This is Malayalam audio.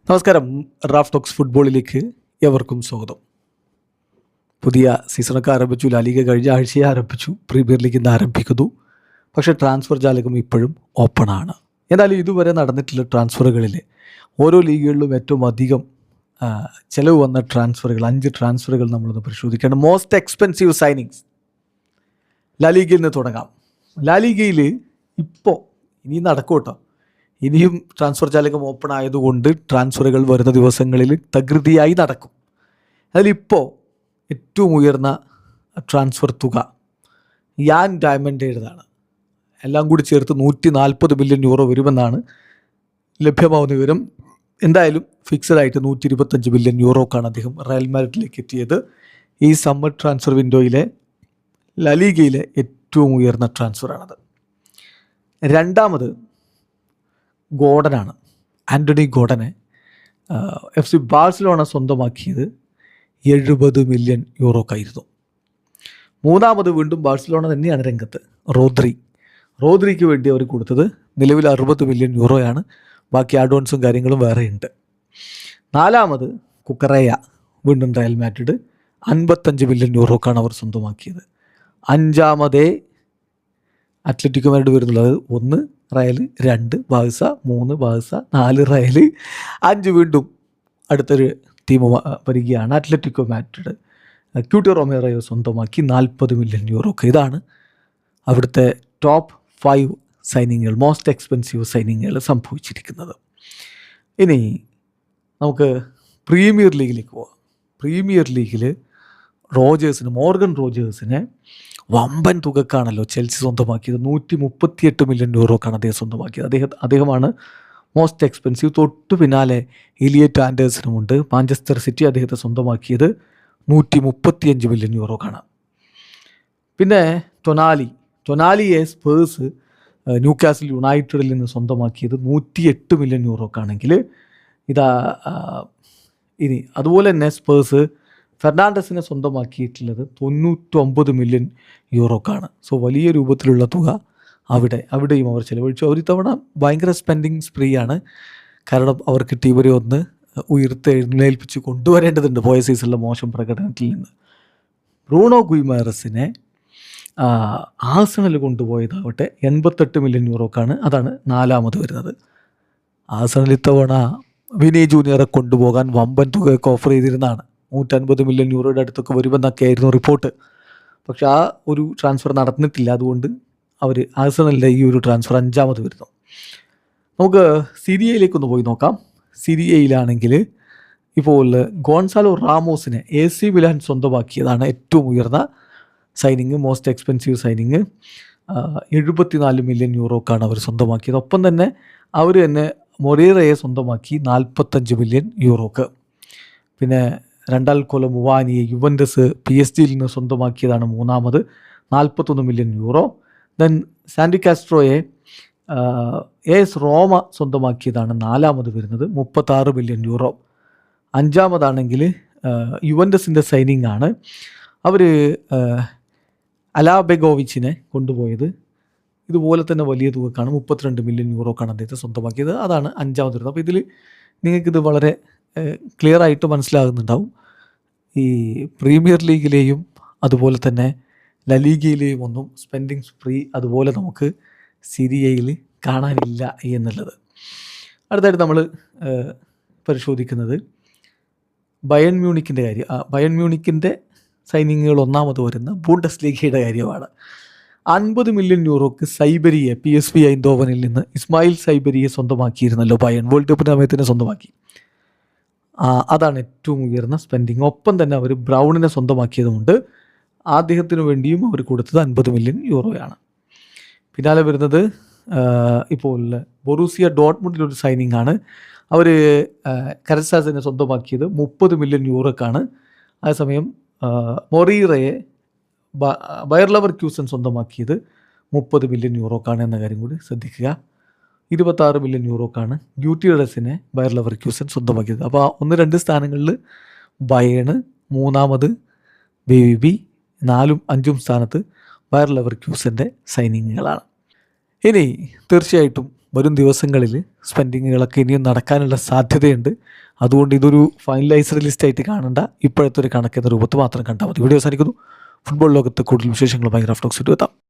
നമസ്കാരം. റാഫ് ടോക്സ് ഫുട്ബോളിലേക്ക് എവർക്കും സ്വാഗതം. പുതിയ സീസണൊക്കെ ആരംഭിച്ചു. ലാലിഗ കഴിഞ്ഞ ആഴ്ചയെ ആരംഭിച്ചു. പ്രീമിയർ ലീഗ് ഇന്ന് ആരംഭിക്കുന്നു. പക്ഷേ ട്രാൻസ്ഫർ ജാലകം ഇപ്പോഴും ഓപ്പണാണ്. എന്നാലും ഇതുവരെ നടന്നിട്ടുള്ള ട്രാൻസ്ഫറുകളിൽ ഓരോ ലീഗുകളിലും ഏറ്റവും അധികം ചിലവ് വന്ന ട്രാൻസ്ഫറുകൾ 5 ട്രാൻസ്ഫറുകൾ നമ്മളൊന്ന് പരിശോധിക്കണം. മോസ്റ്റ് എക്സ്പെൻസീവ് സൈനിങ്സ് ലാലിഗയിൽ നിന്ന് തുടങ്ങാം. ലാലിഗയിൽ ഇപ്പോൾ ഇനി നടക്കും കേട്ടോ. ഇനിയും ട്രാൻസ്ഫർ ജാലകം ഓപ്പൺ ആയതുകൊണ്ട് ട്രാൻസ്ഫറുകൾ വരുന്ന ദിവസങ്ങളിൽ തകൃതിയായി നടക്കും. അതിലിപ്പോൾ ഏറ്റവും ഉയർന്ന ട്രാൻസ്ഫർ തുക യാൻ ഡയമണ്ടേതാണ്. എല്ലാം കൂടി ചേർത്ത് 140 മില്യൺ യൂറോ വരുമെന്നാണ് ലഭ്യമാവുന്ന വിവരം. എന്തായാലും ഫിക്സഡായിട്ട് 125 മില്യൺ യൂറോക്കാണ് അദ്ദേഹം റയൽ മാഡ്രിഡിലേക്ക് എത്തിയത്. ഈ സമ്മർ ട്രാൻസ്ഫർ വിൻഡോയിലെ ലലീഗയിലെ ഏറ്റവും ഉയർന്ന ട്രാൻസ്ഫറാണത്. രണ്ടാമത് ഗോർഡനാണ്. ആൻ്റണി ഗോർഡനെ FC ബാഴ്സലോണ സ്വന്തമാക്കിയത് 70 മില്യൺ യൂറോക്കായിരുന്നു. മൂന്നാമത് വീണ്ടും ബാഴ്സലോണ തന്നെയാണ് രംഗത്ത്. റോദ്രിക്ക് വേണ്ടി അവർ കൊടുത്തത് നിലവിൽ 60 മില്യൺ യൂറോയാണ്. ബാക്കി അഡ്വാൻസും കാര്യങ്ങളും വേറെയുണ്ട്. നാലാമത് കുക്കറേയ, വീണ്ടും റയൽ മാഡ്രിഡ് 55 മില്യൺ യൂറോക്കാണ് അവർ സ്വന്തമാക്കിയത്. അഞ്ചാമതേ അത്ലറ്റിക്കോ മാഡ്രിഡ് വരുന്നുള്ളത്. 1 റയൽ, 2 ബാഴ്സ, 3 ബാഴ്സ, 4 റയൽ, 5 വീണ്ടും അടുത്തൊരു ടീം വരികയാണ് അത്ലറ്റിക്കോ മാഡ്രിഡ്. ക്യൂട്ടി റൊമേറോയെ സ്വന്തമാക്കി 40 മില്യൺ യൂറോക്ക്. ഇതാണ് അവിടുത്തെ ടോപ്പ് 5 സൈനിങ്ങുകൾ, മോസ്റ്റ് എക്സ്പെൻസീവ് സൈനിങ്ങുകൾ സംഭവിച്ചിരിക്കുന്നത്. ഇനി നമുക്ക് പ്രീമിയർ ലീഗിലേക്ക് പോകാം. പ്രീമിയർ ലീഗിൽ മോർഗൻ റോജേഴ്സിനെ വമ്പൻ തുകക്കാണല്ലോ ചെൽസി സ്വന്തമാക്കിയത്. 138 മില്യൺ യൂറോക്കാണ് അദ്ദേഹം സ്വന്തമാക്കിയത്. അദ്ദേഹമാണ് മോസ്റ്റ് എക്സ്പെൻസീവ്. തൊട്ടു പിന്നാലെ ഇലിയറ്റ് ആൻഡേഴ്സനുമുണ്ട്. മാഞ്ചസ്റ്റർ സിറ്റി അദ്ദേഹത്തെ സ്വന്തമാക്കിയത് 135 മില്യൺ യൂറോക്കാണ്. പിന്നെ ടൊനാലിയെ സ്പേഴ്സ് ന്യൂകാസിൽ യുണൈറ്റഡിൽ നിന്ന് സ്വന്തമാക്കിയത് 108 മില്യൺ യൂറോക്കാണെങ്കിൽ ഇനി അതുപോലെ തന്നെ സ്പേഴ്സ് ഫെർണാണ്ടസിനെ സ്വന്തമാക്കിയിട്ടുള്ളത് 99 മില്യൺ യൂറോക്കാണ്. സോ വലിയ രൂപത്തിലുള്ള തുക അവിടെയും അവർ ചിലവഴിച്ചു. അവർ ഇത്തവണ ഭയങ്കര സ്പെൻഡിങ് സ്പ്രീ ആണ്. കാരണം അവർക്ക് ടീമിനെ ഒന്ന് എഴുന്നേൽപ്പിച്ച് കൊണ്ടുവരേണ്ടതുണ്ട് പോയ സീസണിലെ മോശം പ്രകടനത്തിൽ നിന്ന്. ബ്രൂണോ ഗുയിമാറസിനെ ആഴ്സണൽ കൊണ്ടുപോയതാവട്ടെ 88 മില്യൺ യൂറോക്കാണ്. അതാണ് നാലാമത് വരുന്നത്. ആഴ്സണൽ ഇത്തവണ വിനി ജൂനിയറെ കൊണ്ടുപോകാൻ വമ്പൻ തുകയൊക്കെ ഓഫർ ചെയ്തിരുന്നതാണ്. 150 മില്യൺ യൂറോയുടെ അടുത്തൊക്കെ വരുമെന്നൊക്കെ ആയിരുന്നു റിപ്പോർട്ട്. പക്ഷെ ആ ഒരു ട്രാൻസ്ഫർ നടന്നിട്ടില്ല. അതുകൊണ്ട് അവർ ആഴ്സണലിൻ്റെ ഈ ഒരു ട്രാൻസ്ഫർ അഞ്ചാമത് വരുന്നു. നമുക്ക് സിരിയയിലേക്കൊന്ന് പോയി നോക്കാം. സിരിയയിലാണെങ്കിൽ ഇപ്പോൾ ഗോൺസാലോ റാമോസിനെ AC മിലാൻ സ്വന്തമാക്കിയതാണ് ഏറ്റവും ഉയർന്ന signing, most expensive signing. 74 million യൂറോക്കാണ് അവർ സ്വന്തമാക്കിയത്. ഒപ്പം തന്നെ അവർ തന്നെ മൊറീറയെ സ്വന്തമാക്കി 45 മില്യൺ യൂറോക്ക്. പിന്നെ രണ്ടാൽ കൊലം മുവാനിയെ യുവൻറ്റസ് PSG നിന്ന് സ്വന്തമാക്കിയതാണ് മൂന്നാമത്, 41 മില്യൺ യൂറോ. ദെൻ സാൻഡി കാസ്ട്രോയെ AS റോമ സ്വന്തമാക്കിയതാണ് നാലാമത് വരുന്നത്, 36 മില്യൺ യൂറോ. അഞ്ചാമതാണെങ്കിൽ യുവൻറ്റസിൻ്റെ സൈനിങ് ആണ്. അവർ അലാബെഗോവിച്ചിനെ കൊണ്ടുപോയത് ഇതുപോലെ തന്നെ വലിയ തുകക്കാണ്, 32 മില്യൺ യൂറോക്കാണ് അദ്ദേഹത്തെ സ്വന്തമാക്കിയത്. അതാണ് അഞ്ചാമത് വരുന്നത്. അപ്പോൾ ഇതിൽ നിങ്ങൾക്കിത് വളരെ ക്ലിയർ ആയിട്ട് മനസ്സിലാകുന്നുണ്ടാവും. ഈ പ്രീമിയർ ലീഗിലെയും അതുപോലെ തന്നെ ലലീഗയിലെയും ഒന്നും സ്പെൻഡിങ് സ്പ്രീ അതുപോലെ നമുക്ക് സിരിയയിൽ കാണാനില്ല എന്നുള്ളത്. അടുത്തായിട്ട് നമ്മൾ പരിശോധിക്കുന്നത് ബയൺ മ്യൂണിക്കിൻ്റെ കാര്യം. ബയൺ മ്യൂണിക്കിൻ്റെ സൈനിങ്ങുകൾ ഒന്നാമത് വരുന്ന ബൂണ്ടസ് ലീഗയുടെ കാര്യമാണ്. 50 മില്യൺ യൂറോക്ക് സൈബരിയെ PSV ഐൻഡോവനിൽ നിന്ന് ഇസ്മായിൽ സൈബരിയെ സ്വന്തമാക്കിയിരുന്നല്ലോ ബയൺ. വേൾഡ് കപ്പിൻ്റെ സമയത്തിന് സ്വന്തമാക്കി. അതാണ് ഏറ്റവും ഉയർന്ന സ്പെൻഡിങ്. ഒപ്പം തന്നെ അവർ ബ്രൗണിനെ സ്വന്തമാക്കിയതുകൊണ്ട് അദ്ദേഹത്തിന് വേണ്ടിയും അവർ കൊടുത്തത് 50 മില്യൺ യൂറോയാണ്. പിന്നാലെ വരുന്നത് ഇപ്പോൾ ബൊറൂസിയ ഡോട്ട്മുണ്ടിലൊരു സൈനിങ് ആണ്. അവർ കരസാസിനെ സ്വന്തമാക്കിയത് 30 മില്യൺ യൂറോക്കാണ്. അതേസമയം മൊറീറയെ ബയർ ലെവർക്യൂസൻ സ്വന്തമാക്കിയത് 30 മില്യൺ യൂറോക്കാണ് എന്ന കാര്യം കൂടി ശ്രദ്ധിക്കുക. 26 മില്യൺ യൂറോക്കാണ് ഗ്യൂട്ടിയഡസിനെ ബയർ ലെവർക്യൂസൻ സ്വന്തമാക്കിയത്. അപ്പോൾ 1-2 സ്ഥാനങ്ങളിൽ ബയേണ്, മൂന്നാമത് BVB, 4ഉം 5ഉം സ്ഥാനത്ത് ബയർ ലെവർക്യൂസൻ്റെ സൈനിങ്ങുകളാണ്. ഇനി തീർച്ചയായിട്ടും വരും ദിവസങ്ങളിൽ സ്പെൻഡിങ്ങുകളൊക്കെ ഇനിയും നടക്കാനുള്ള സാധ്യതയുണ്ട്. അതുകൊണ്ട് ഇതൊരു ഫൈനലൈസ്ഡ് ലിസ്റ്റായിട്ട് കാണേണ്ട, ഇപ്പോഴത്തെ ഒരു കണക്കെന്ന രൂപത്തിൽ മാത്രം കണ്ടാൽ മതി. വീഡിയോ അവസാനിക്കുന്നു. ഫുട്ബോൾ ലോകത്ത് കൂടുതൽ വിശേഷങ്ങളുമായി റഫ് ടോക്സ് എത്താം.